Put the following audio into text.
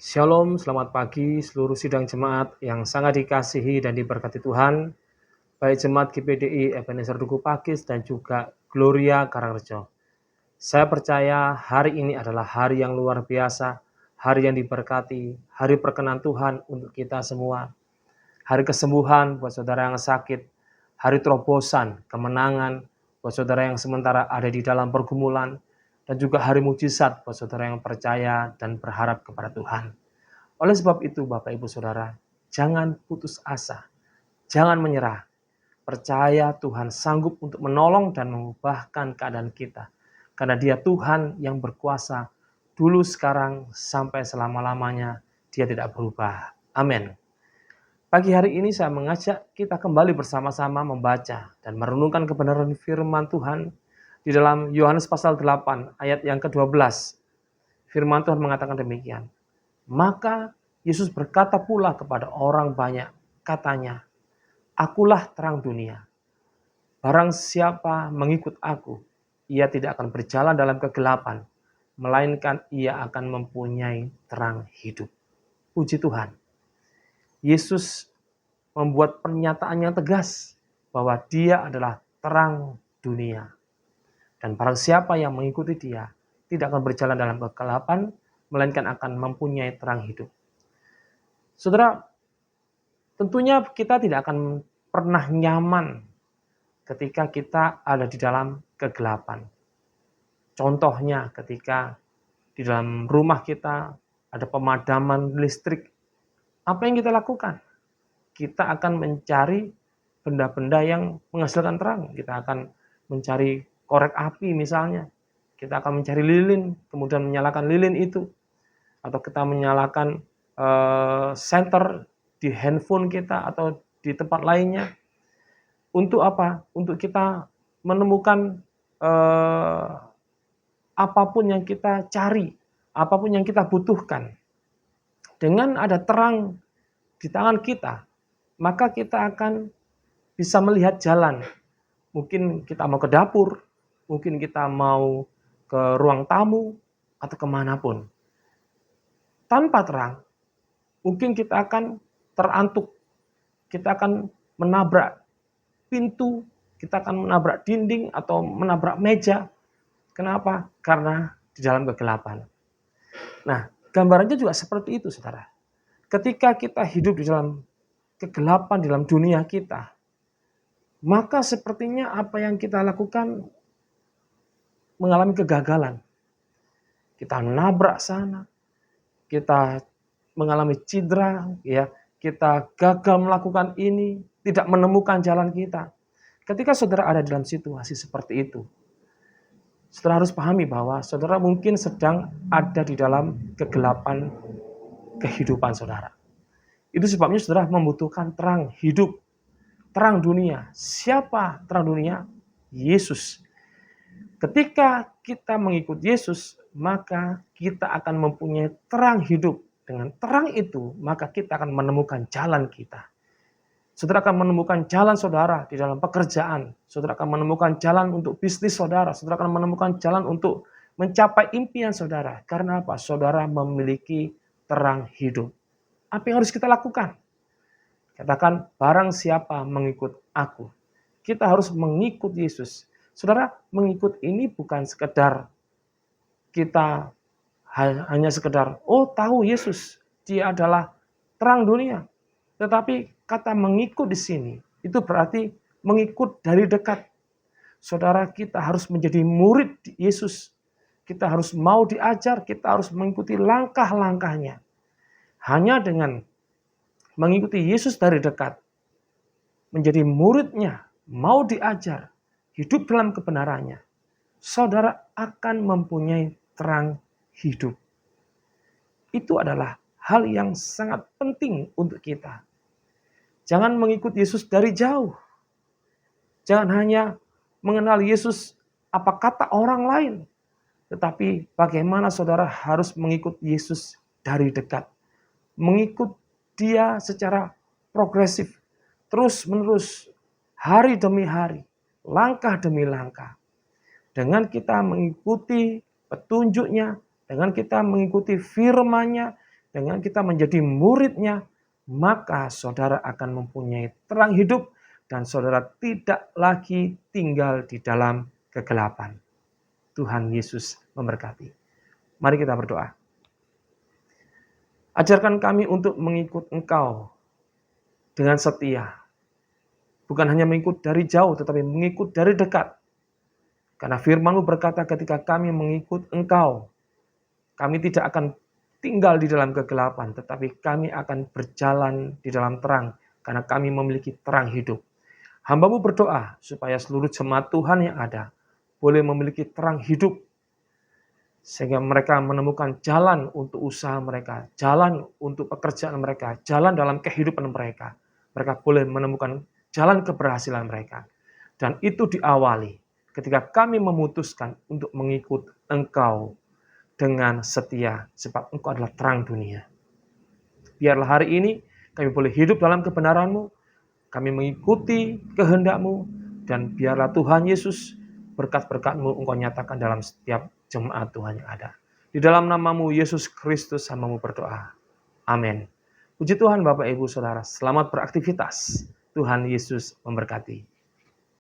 Shalom, selamat pagi seluruh sidang jemaat yang sangat dikasihi dan diberkati Tuhan, baik jemaat GPDI Ebenezer Duku Pakis dan juga Gloria Karangrejo. Saya percaya hari ini adalah hari yang luar biasa, hari yang diberkati, hari perkenan Tuhan untuk kita semua, hari kesembuhan buat saudara yang sakit, hari terobosan, kemenangan buat saudara yang sementara ada di dalam pergumulan, dan juga hari mujizat buat saudara yang percaya dan berharap kepada Tuhan. Oleh sebab itu, Bapak Ibu Saudara, jangan putus asa, jangan menyerah. Percaya Tuhan sanggup untuk menolong dan mengubahkan keadaan kita. Karena Dia Tuhan yang berkuasa dulu, sekarang, sampai selama-lamanya. Dia tidak berubah. Amin. Pagi hari ini saya mengajak kita kembali bersama-sama membaca dan merenungkan kebenaran firman Tuhan di dalam Yohanes pasal 8 ayat yang ke-12. Firman Tuhan mengatakan demikian. Maka Yesus berkata pula kepada orang banyak, katanya, "Akulah terang dunia. Barang siapa mengikut aku, ia tidak akan berjalan dalam kegelapan, melainkan ia akan mempunyai terang hidup." Puji Tuhan. Yesus membuat pernyataan yang tegas bahwa Dia adalah terang dunia. Dan barang siapa yang mengikuti Dia tidak akan berjalan dalam kegelapan, melainkan akan mempunyai terang hidup. Saudara, tentunya kita tidak akan pernah nyaman ketika kita ada di dalam kegelapan. Contohnya ketika di dalam rumah kita ada pemadaman listrik, apa yang kita lakukan? Kita akan mencari benda-benda yang menghasilkan terang. Kita akan mencari korek api misalnya. Kita akan mencari lilin, kemudian menyalakan lilin itu. Atau kita menyalakan senter di handphone kita atau di tempat lainnya. Untuk apa? Untuk kita menemukan apapun yang kita cari, apapun yang kita butuhkan. Dengan ada terang di tangan kita, maka kita akan bisa melihat jalan. Mungkin kita mau ke dapur, mungkin kita mau ke ruang tamu, atau kemanapun. Tanpa terang, mungkin kita akan terantuk, kita akan menabrak pintu, kita akan menabrak dinding atau menabrak meja. Kenapa? Karena di dalam kegelapan. Nah, gambarannya juga seperti itu, saudara. Ketika kita hidup di dalam kegelapan, di dalam dunia kita, maka sepertinya apa yang kita lakukan mengalami kegagalan. Kita nabrak sana, kita mengalami cedera, ya, kita gagal melakukan ini, tidak menemukan jalan kita. Ketika saudara ada dalam situasi seperti itu, saudara harus pahami bahwa saudara mungkin sedang ada di dalam kegelapan kehidupan saudara. Itu sebabnya saudara membutuhkan terang hidup, terang dunia. Siapa terang dunia? Yesus. Ketika kita mengikut Yesus, maka kita akan mempunyai terang hidup. Dengan terang itu, maka kita akan menemukan jalan kita. Saudara akan menemukan jalan saudara di dalam pekerjaan. Saudara akan menemukan jalan untuk bisnis saudara. Saudara akan menemukan jalan untuk mencapai impian saudara. Karena apa? Saudara memiliki terang hidup. Apa yang harus kita lakukan? Katakan, barang siapa mengikut aku. Kita harus mengikut Yesus. Saudara, mengikut ini bukan sekedar kita hanya sekedar, oh tahu Yesus, Dia adalah terang dunia. Tetapi kata mengikut di sini, itu berarti mengikut dari dekat. Saudara, kita harus menjadi murid Yesus. Kita harus mau diajar, kita harus mengikuti langkah-langkahnya. Hanya dengan mengikuti Yesus dari dekat, menjadi muridnya, mau diajar, hidup dalam kebenarannya, saudara akan mempunyai terang hidup. Itu adalah hal yang sangat penting untuk kita. Jangan mengikut Yesus dari jauh. Jangan hanya mengenal Yesus apa kata orang lain. Tetapi bagaimana saudara harus mengikut Yesus dari dekat. Mengikut Dia secara progresif. Terus menerus. Hari demi hari. Langkah demi langkah. Dengan kita mengikuti petunjuknya. Dengan kita mengikuti firman-Nya. dengan kita menjadi murid-Nya, maka saudara akan mempunyai terang hidup dan saudara tidak lagi tinggal di dalam kegelapan. Tuhan Yesus memberkati. Mari kita berdoa. Ajarkan kami untuk mengikut Engkau dengan setia. Bukan hanya mengikut dari jauh, tetapi mengikut dari dekat. Karena firman-Mu berkata ketika kami mengikut Engkau, kami tidak akan tinggal di dalam kegelapan, tetapi kami akan berjalan di dalam terang, karena kami memiliki terang hidup. Hamba-Mu berdoa supaya seluruh jemaat Tuhan yang ada boleh memiliki terang hidup, sehingga mereka menemukan jalan untuk usaha mereka, jalan untuk pekerjaan mereka, jalan dalam kehidupan mereka. Mereka boleh menemukan jalan keberhasilan mereka. Dan itu diawali ketika kami memutuskan untuk mengikut Engkau dengan setia, sebab Engkau adalah terang dunia. Biarlah hari ini kami boleh hidup dalam kebenaran-Mu, kami mengikuti kehendak-Mu, dan biarlah Tuhan Yesus berkat-berkat-Mu Engkau nyatakan dalam setiap jemaat Tuhan yang ada. Di dalam nama-Mu Yesus Kristus hamba-Mu berdoa. Amin. Puji Tuhan Bapak Ibu Saudara, selamat beraktivitas. Tuhan Yesus memberkati.